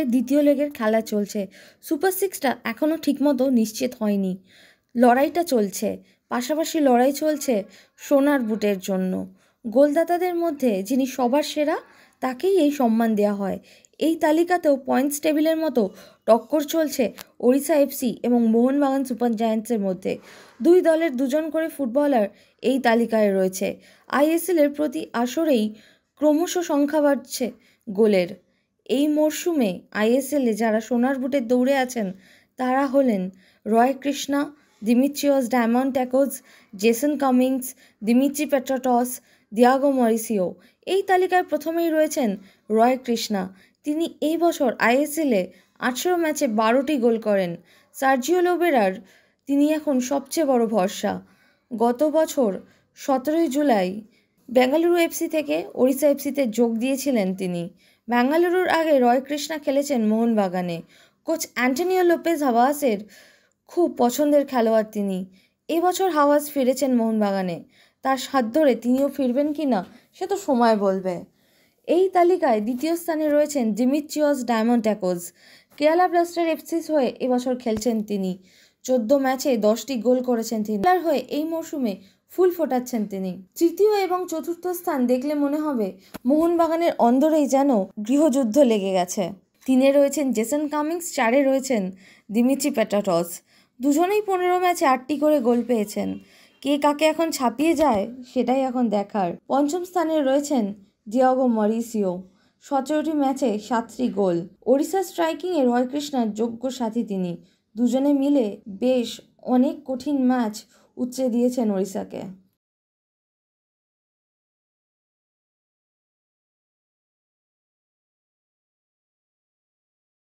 আইএসএলের দ্বিতীয় লেগের খেলা চলছে। সুপার সিক্সটা এখনও ঠিকমতো নিশ্চিত হয়নি। লড়াইটা চলছে, পাশাপাশি লড়াই চলছে সোনার বুটের জন্য। গোলদাতাদের মধ্যে যিনি সবার সেরা তাকেই এই সম্মান দেওয়া হয়। এই তালিকাতেও পয়েন্টস টেবিলের মতো টক্কর চলছে ওড়িশা এফসি এবং মোহনবাগান সুপার জায়ান্টসের মধ্যে। দুই দলের দুজন করে ফুটবলার এই তালিকায় রয়েছে। আইএসএলের প্রতি আসরেই ক্রমশ সংখ্যা বাড়ছে গোলের। এই মরশুমে আইএসএলে যারা সোনার বুটের দৌড়ে আছেন তারা হলেন Roy Krishna, Dimitrios Diamantakos, Jason Cummings, Dimitri Petratos, Diego Mauricio. এই তালিকায় প্রথমেই রয়েছেন রয় কৃষ্ণা। তিনি এই বছর আইএসএলে 18 ম্যাচে 12টি গোল করেন। সার্জিও লোবেরার তিনি এখন সবচেয়ে বড় ভরসা। গত বছর 17 জুলাই বেঙ্গালুরু এফসি থেকে ওড়িশা এফসিতে যোগ দিয়েছিলেন তিনি। বেঙ্গালুরুর আগে রয় কৃষ্ণা খেলেছেন মোহনবাগানে। কোচ অ্যান্টনিও লোপেজ হাওয়াসের খুব পছন্দের খেলোয়াড় তিনি। এবছর হাওয়াস ফিরেছেন মোহনবাগানে। তার হাত ধরে তিনিও ফিরবেন কি না সে তো সময় বলবে। এই তালিকায় দ্বিতীয় স্থানে রয়েছেন দিমিত্রিয়স ডায়ামান্টাকোস। কেরালা ব্লাস্টার এফসির হয়ে এবছর খেলছেন তিনি। 14 ম্যাচে 10টি গোল করেছেন তিনি। কেরালার হয়ে এই মরশুমে ফুল ফোটাচ্ছেন তিনি। তৃতীয় এবং চতুর্থ স্থান দেখলে মনে হবে মোহনবাগানের অন্দরেই যেন গৃহযুদ্ধ লেগে গেছে। 3-এ রয়েছেন জেসন কামিংস, 4-এ রয়েছেন দিমিত্রি পেট্রাটস। দুজনেই 15 ম্যাচে 8টি করে গোল পেয়েছেন। কে কাকে এখন ছাপিয়ে যায় সেটাই এখন দেখার। পঞ্চম স্থানে রয়েছেন দিয়াগো মরিসিও, 17টি ম্যাচে 7টি গোল। ওড়িশা স্ট্রাইকিংয়ে রয় কৃষ্ণার যোগ্য সাথী তিনি। দুজনে মিলে বেশ অনেক কঠিন ম্যাচ উতরে দিয়েছেন ওড়িশাকে।